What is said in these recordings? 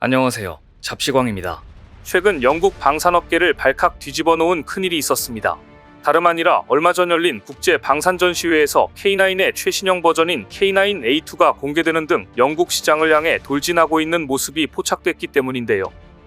안녕하세요. 잡시광입니다. 최근 영국 방산업계를 발칵 뒤집어 놓은 큰일이 있었습니다. 다름 아니라 얼마 전 열린 국제 방산 전시회에서 K9의 최신형 버전인 K9A2가 공개되는 등 영국 시장을 향해 돌진하고 있는 모습이 포착됐기 때문인데요.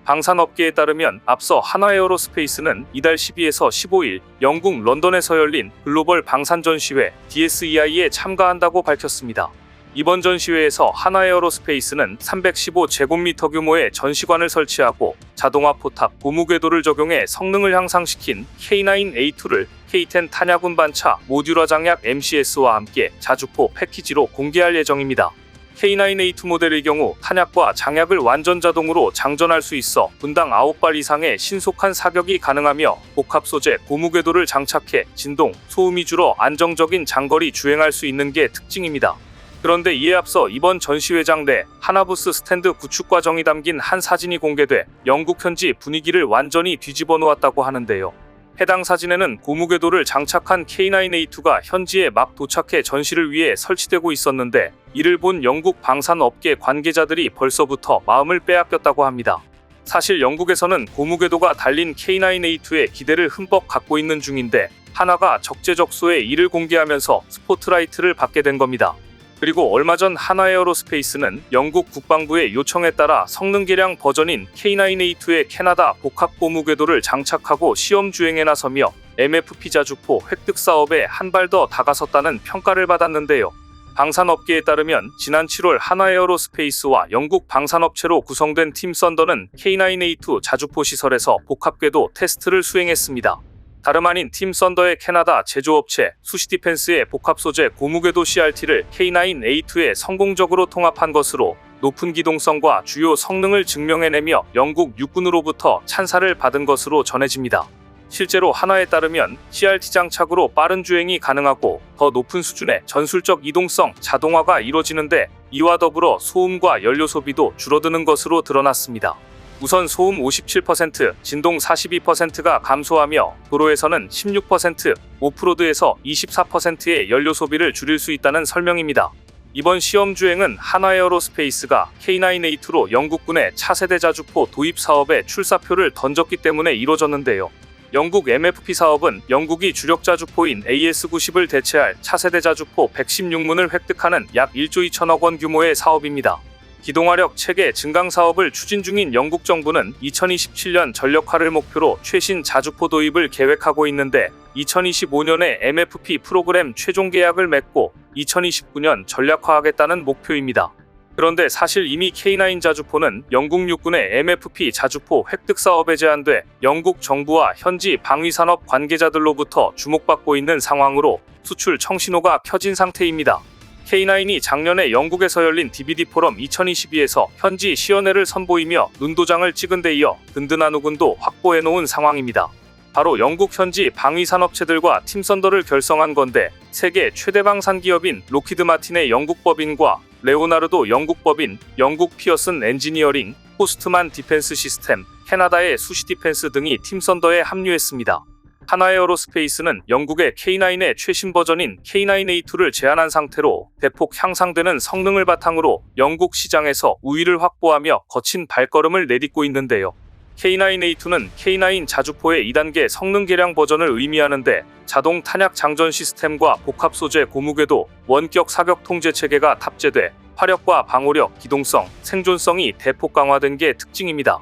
방산업계에 따르면 앞서 한화에어로스페이스는 이달 12에서 15일 영국 런던에서 열린 글로벌 방산 전시회 DSEI에 참가한다고 밝혔습니다. 이번 전시회에서 한화에어로스페이스는 315제곱미터 규모의 전시관을 설치하고 자동화 포탑, 고무궤도를 적용해 성능을 향상시킨 K9A2를 K10 탄약 운반차 모듈화 장약 MCS와 함께 자주포 패키지로 공개할 예정입니다. K9A2 모델의 경우 탄약과 장약을 완전 자동으로 장전할 수 있어 분당 9발 이상의 신속한 사격이 가능하며 복합 소재 고무궤도를 장착해 진동, 소음이 줄어 안정적인 장거리 주행할 수 있는 게 특징입니다. 그런데 이에 앞서 이번 전시회장 내 하나부스 스탠드 구축 과정이 담긴 한 사진이 공개돼 영국 현지 분위기를 완전히 뒤집어 놓았다고 하는데요. 해당 사진에는 고무궤도를 장착한 K9A2가 현지에 막 도착해 전시를 위해 설치되고 있었는데 이를 본 영국 방산업계 관계자들이 벌써부터 마음을 빼앗겼다고 합니다. 사실 영국에서는 고무궤도가 달린 K9A2에 기대를 흠뻑 갖고 있는 중인데 한화가 적재적소에 이를 공개하면서 스포트라이트를 받게 된 겁니다. 그리고 얼마 전 한화에어로스페이스는 영국 국방부의 요청에 따라 성능 개량 버전인 K9A2의 캐나다 복합 고무궤도를 장착하고 시험 주행에 나서며 MFP 자주포 획득 사업에 한 발 더 다가섰다는 평가를 받았는데요. 방산업계에 따르면 지난 7월 한화에어로스페이스와 영국 방산업체로 구성된 팀 썬더는 K9A2 자주포 시설에서 복합궤도 테스트를 수행했습니다. 다름 아닌 팀 썬더의 캐나다 제조업체 수시디펜스의 복합 소재 고무궤도 CRT를 K9A2에 성공적으로 통합한 것으로 높은 기동성과 주요 성능을 증명해내며 영국 육군으로부터 찬사를 받은 것으로 전해집니다. 실제로 한화에 따르면 CRT 장착으로 빠른 주행이 가능하고 더 높은 수준의 전술적 이동성, 자동화가 이뤄지는데 이와 더불어 소음과 연료 소비도 줄어드는 것으로 드러났습니다. 우선 소음 57%, 진동 42%가 감소하며 도로에서는 16%, 오프로드에서 24%의 연료 소비를 줄일 수 있다는 설명입니다. 이번 시험 주행은 한화에어로스페이스가 K9A2로 영국군의 차세대 자주포 도입 사업에 출사표를 던졌기 때문에 이뤄졌는데요. 영국 MFP 사업은 영국이 주력 자주포인 AS90을 대체할 차세대 자주포 116문을 획득하는 약 1조 2천억 원 규모의 사업입니다. 기동화력 체계 증강 사업을 추진 중인 영국 정부는 2027년 전력화를 목표로 최신 자주포 도입을 계획하고 있는데 2025년에 MFP 프로그램 최종 계약을 맺고 2029년 전략화하겠다는 목표입니다. 그런데 사실 이미 K9 자주포는 영국 육군의 MFP 자주포 획득 사업에 제한돼 영국 정부와 현지 방위산업 관계자들로부터 주목받고 있는 상황으로 수출 청신호가 켜진 상태입니다. K9이 작년에 영국에서 열린 DVD 포럼 2022에서 현지 시연회를 선보이며 눈도장을 찍은 데 이어 든든한 후군도 확보해놓은 상황입니다. 바로 영국 현지 방위산업체들과 팀 썬더를 결성한 건데 세계 최대 방산 기업인 로키드 마틴의 영국 법인과 레오나르도 영국 법인, 영국 피어슨 엔지니어링, 포스트만 디펜스 시스템, 캐나다의 수시 디펜스 등이 팀 썬더에 합류했습니다. 한화에어로스페이스는 영국의 K9의 최신 버전인 K9A2를 제안한 상태로 대폭 향상되는 성능을 바탕으로 영국 시장에서 우위를 확보하며 거친 발걸음을 내딛고 있는데요. K9A2는 K9 자주포의 2단계 성능 개량 버전을 의미하는데 자동 탄약 장전 시스템과 복합 소재 고무궤도, 원격 사격 통제 체계가 탑재돼 화력과 방호력, 기동성, 생존성이 대폭 강화된 게 특징입니다.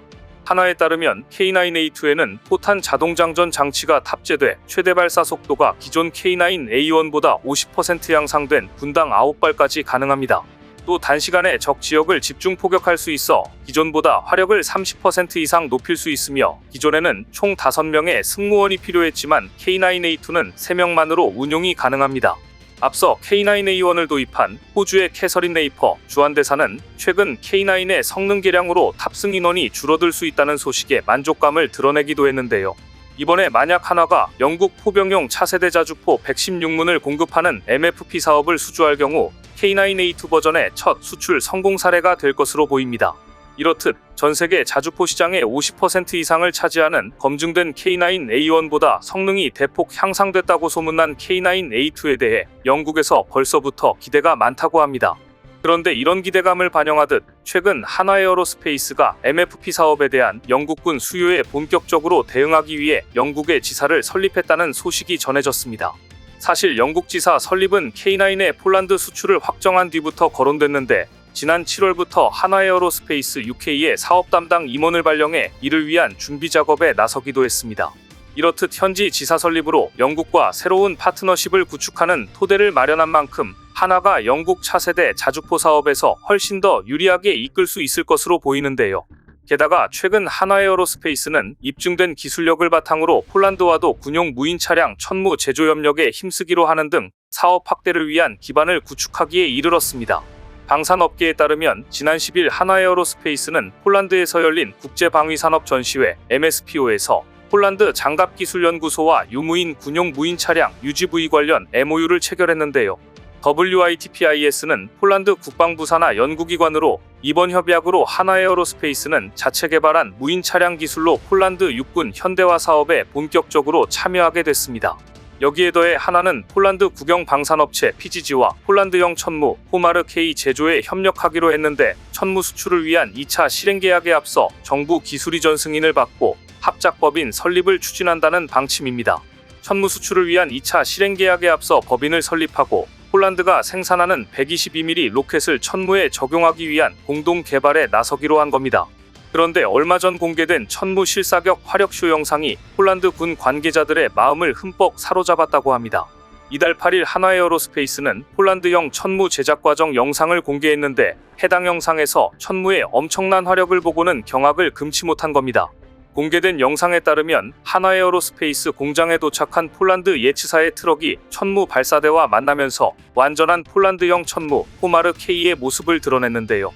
한화에 따르면 K9A2에는 포탄 자동 장전 장치가 탑재돼 최대 발사 속도가 기존 K9A1보다 50% 향상된 분당 9발까지 가능합니다. 또 단시간에 적 지역을 집중 포격할 수 있어 기존보다 화력을 30% 이상 높일 수 있으며 기존에는 총 5명의 승무원이 필요했지만 K9A2는 3명만으로 운용이 가능합니다. 앞서 K9A1을 도입한 호주의 캐서린 네이퍼 주한대사는 최근 K9의 성능 개량으로 탑승 인원이 줄어들 수 있다는 소식에 만족감을 드러내기도 했는데요. 이번에 만약 한화가 영국 포병용 차세대 자주포 116문을 공급하는 MFP 사업을 수주할 경우 K9A2 버전의 첫 수출 성공 사례가 될 것으로 보입니다. 이렇듯 전세계 자주포 시장의 50% 이상을 차지하는 검증된 K9A1보다 성능이 대폭 향상됐다고 소문난 K9A2에 대해 영국에서 벌써부터 기대가 많다고 합니다. 그런데 이런 기대감을 반영하듯 최근 하나에어로스페이스가 MFP 사업에 대한 영국군 수요에 본격적으로 대응하기 위해 영국의 지사를 설립했다는 소식이 전해졌습니다. 사실 영국 지사 설립은 K9의 폴란드 수출을 확정한 뒤부터 거론됐는데 지난 7월부터 하나에어로스페이스 UK의 사업 담당 임원을 발령해 이를 위한 준비 작업에 나서기도 했습니다. 이렇듯 현지 지사 설립으로 영국과 새로운 파트너십을 구축하는 토대를 마련한 만큼 하나가 영국 차세대 자주포 사업에서 훨씬 더 유리하게 이끌 수 있을 것으로 보이는데요. 게다가 최근 하나에어로스페이스는 입증된 기술력을 바탕으로 폴란드와도 군용 무인 차량 천무 제조 협력에 힘쓰기로 하는 등 사업 확대를 위한 기반을 구축하기에 이르렀습니다. 방산업계에 따르면 지난 10일 하나에어로스페이스는 폴란드에서 열린 국제방위산업 전시회 MSPO에서 폴란드 장갑기술연구소와 유무인 군용 무인 차량 UGV 관련 MOU를 체결했는데요. WITPIS는 폴란드 국방부 산하 연구기관으로 이번 협약으로 하나에어로스페이스는 자체 개발한 무인 차량 기술로 폴란드 육군 현대화 사업에 본격적으로 참여하게 됐습니다. 여기에 더해 하나는 폴란드 국영 방산업체 PGG와 폴란드형 천무 호마르 K 제조에 협력하기로 했는데 천무 수출을 위한 2차 실행 계약에 앞서 정부 기술이전 승인을 받고 합작법인 설립을 추진한다는 방침입니다. 천무 수출을 위한 2차 실행 계약에 앞서 법인을 설립하고 폴란드가 생산하는 122mm 로켓을 천무에 적용하기 위한 공동 개발에 나서기로 한 겁니다. 그런데 얼마 전 공개된 천무 실사격 화력쇼 영상이 폴란드 군 관계자들의 마음을 흠뻑 사로잡았다고 합니다. 이달 8일 하나에어로스페이스는 폴란드형 천무 제작 과정 영상을 공개했는데 해당 영상에서 천무의 엄청난 화력을 보고는 경악을 금치 못한 겁니다. 공개된 영상에 따르면 하나에어로스페이스 공장에 도착한 폴란드 예츠사의 트럭이 천무 발사대와 만나면서 완전한 폴란드형 천무 호마르 K의 모습을 드러냈는데요.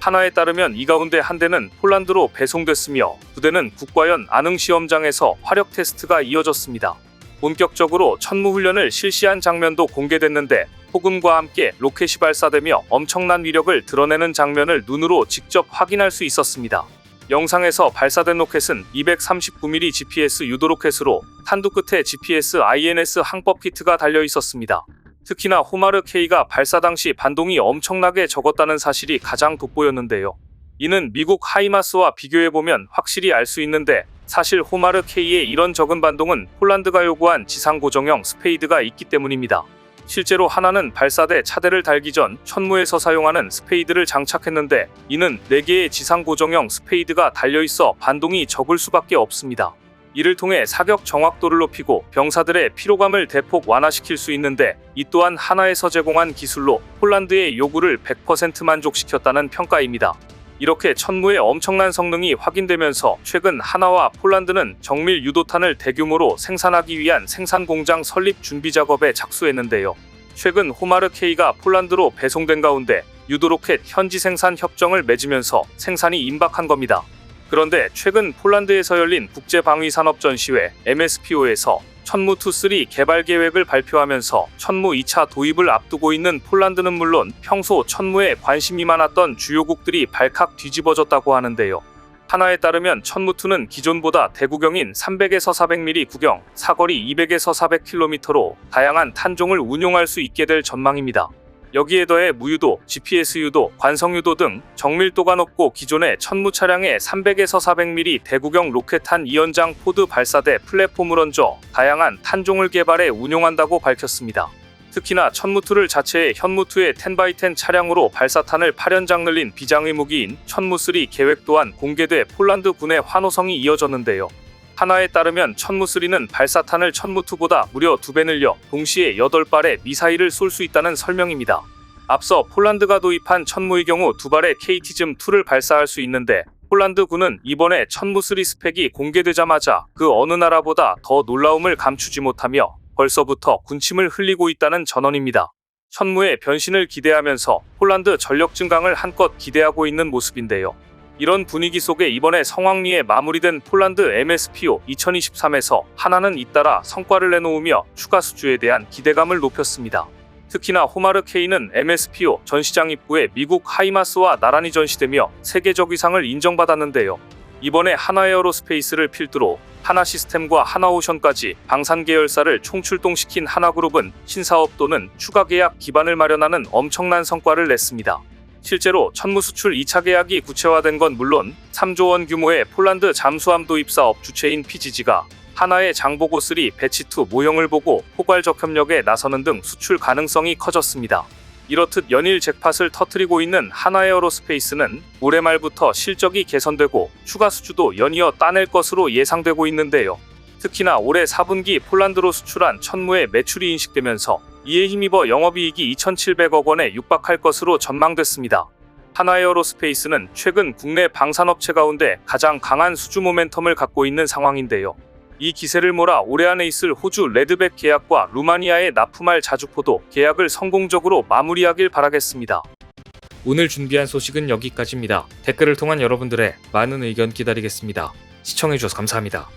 하나에 따르면 이 가운데 한 대는 폴란드로 배송됐으며 두 대는 국과연 안흥시험장에서 화력 테스트가 이어졌습니다. 본격적으로 천무 훈련을 실시한 장면도 공개됐는데 폭음과 함께 로켓이 발사되며 엄청난 위력을 드러내는 장면을 눈으로 직접 확인할 수 있었습니다. 영상에서 발사된 로켓은 239mm GPS 유도 로켓으로 탄두 끝에 GPS INS 항법 키트가 달려 있었습니다. 특히나 호마르 K가 발사 당시 반동이 엄청나게 적었다는 사실이 가장 돋보였는데요. 이는 미국 하이마스와 비교해보면 확실히 알 수 있는데 사실 호마르 K의 이런 적은 반동은 폴란드가 요구한 지상 고정형 스페이드가 있기 때문입니다. 실제로 하나는 발사대 차대를 달기 전 천무에서 사용하는 스페이드를 장착했는데 이는 4개의 지상 고정형 스페이드가 달려있어 반동이 적을 수밖에 없습니다. 이를 통해 사격 정확도를 높이고 병사들의 피로감을 대폭 완화시킬 수 있는데 이 또한 하나에서 제공한 기술로 폴란드의 요구를 100% 만족시켰다는 평가입니다. 이렇게 천무의 엄청난 성능이 확인되면서 최근 하나와 폴란드는 정밀 유도탄을 대규모로 생산하기 위한 생산 공장 설립 준비 작업에 착수했는데요. 최근 호마르 K가 폴란드로 배송된 가운데 유도로켓 현지 생산 협정을 맺으면서 생산이 임박한 겁니다. 그런데 최근 폴란드에서 열린 국제방위산업전시회 MSPO에서 천무2-3 개발 계획을 발표하면서 천무 2차 도입을 앞두고 있는 폴란드는 물론 평소 천무에 관심이 많았던 주요국들이 발칵 뒤집어졌다고 하는데요. 하나에 따르면 천무2는 기존보다 대구경인 300에서 400mm 구경, 사거리 200에서 400km로 다양한 탄종을 운용할 수 있게 될 전망입니다. 여기에 더해 무유도, GPS 유도, 관성 유도 등 정밀도가 높고 기존의 천무 차량에 300에서 400mm 대구경 로켓탄 2연장 포드 발사대 플랫폼을 얹어 다양한 탄종을 개발해 운용한다고 밝혔습니다. 특히나 천무2를 자체의 현무2의 10x10 차량으로 발사탄을 8연장 늘린 비장의 무기인 천무3 계획 또한 공개돼 폴란드 군의 환호성이 이어졌는데요. 하나에 따르면 천무3는 발사탄을 천무2보다 무려 2배 늘려 동시에 8발의 미사일을 쏠 수 있다는 설명입니다. 앞서 폴란드가 도입한 천무의 경우 2발의 KT즘2를 발사할 수 있는데 폴란드군은 이번에 천무3 스펙이 공개되자마자 그 어느 나라보다 더 놀라움을 감추지 못하며 벌써부터 군침을 흘리고 있다는 전언입니다. 천무의 변신을 기대하면서 폴란드 전력 증강을 한껏 기대하고 있는 모습인데요. 이런 분위기 속에 이번에 성황리에 마무리된 폴란드 MSPO 2023에서 하나는 잇따라 성과를 내놓으며 추가 수주에 대한 기대감을 높였습니다. 특히나 호마르 K는 MSPO 전시장 입구에 미국 하이마스와 나란히 전시되며 세계적 위상을 인정받았는데요. 이번에 하나에어로스페이스를 필두로 하나시스템과 하나오션까지 방산 계열사를 총출동시킨 하나그룹은 신사업 또는 추가 계약 기반을 마련하는 엄청난 성과를 냈습니다. 실제로 천무 수출 2차 계약이 구체화된 건 물론 3조 원 규모의 폴란드 잠수함 도입 사업 주체인 PGG가 하나의 장보고 3 배치2 모형을 보고 포괄적 협력에 나서는 등 수출 가능성이 커졌습니다. 이렇듯 연일 잭팟을 터뜨리고 있는 하나에어로스페이스는 올해 말부터 실적이 개선되고 추가 수주도 연이어 따낼 것으로 예상되고 있는데요. 특히나 올해 4분기 폴란드로 수출한 천무의 매출이 인식되면서 이에 힘입어 영업이익이 2,700억 원에 육박할 것으로 전망됐습니다. 하나에어로스페이스는 최근 국내 방산업체 가운데 가장 강한 수주 모멘텀을 갖고 있는 상황인데요. 이 기세를 몰아 올해 안에 있을 호주 레드백 계약과 루마니아의 납품할 자주포도 계약을 성공적으로 마무리하길 바라겠습니다. 오늘 준비한 소식은 여기까지입니다. 댓글을 통한 여러분들의 많은 의견 기다리겠습니다. 시청해주셔서 감사합니다.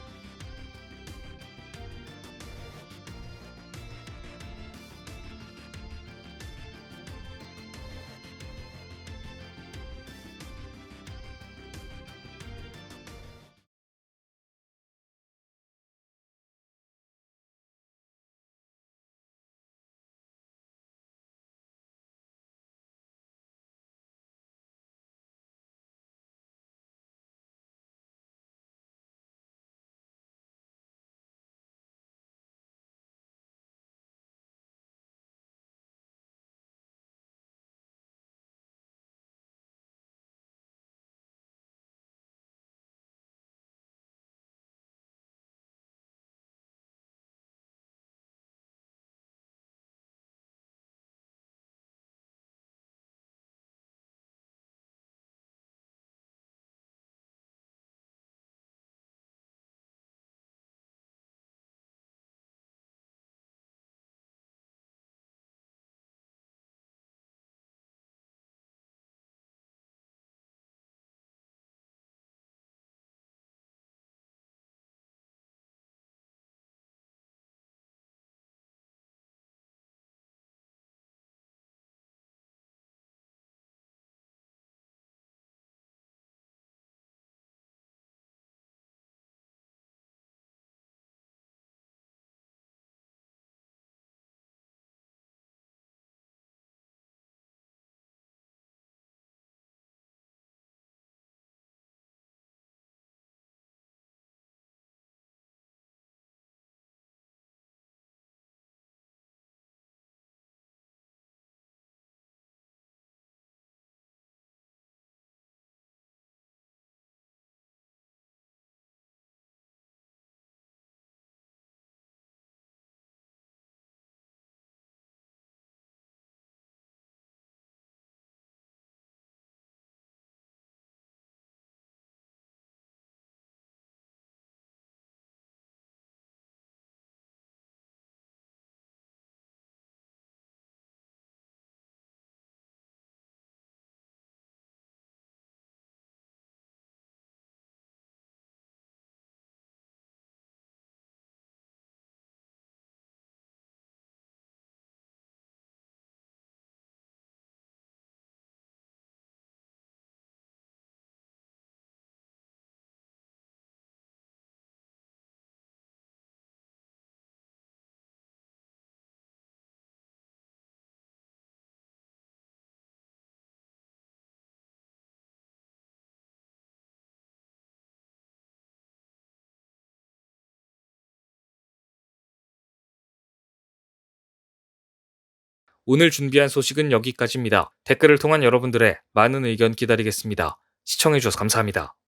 오늘 준비한 소식은 여기까지입니다. 댓글을 통한 여러분들의 많은 의견 기다리겠습니다. 시청해주셔서 감사합니다.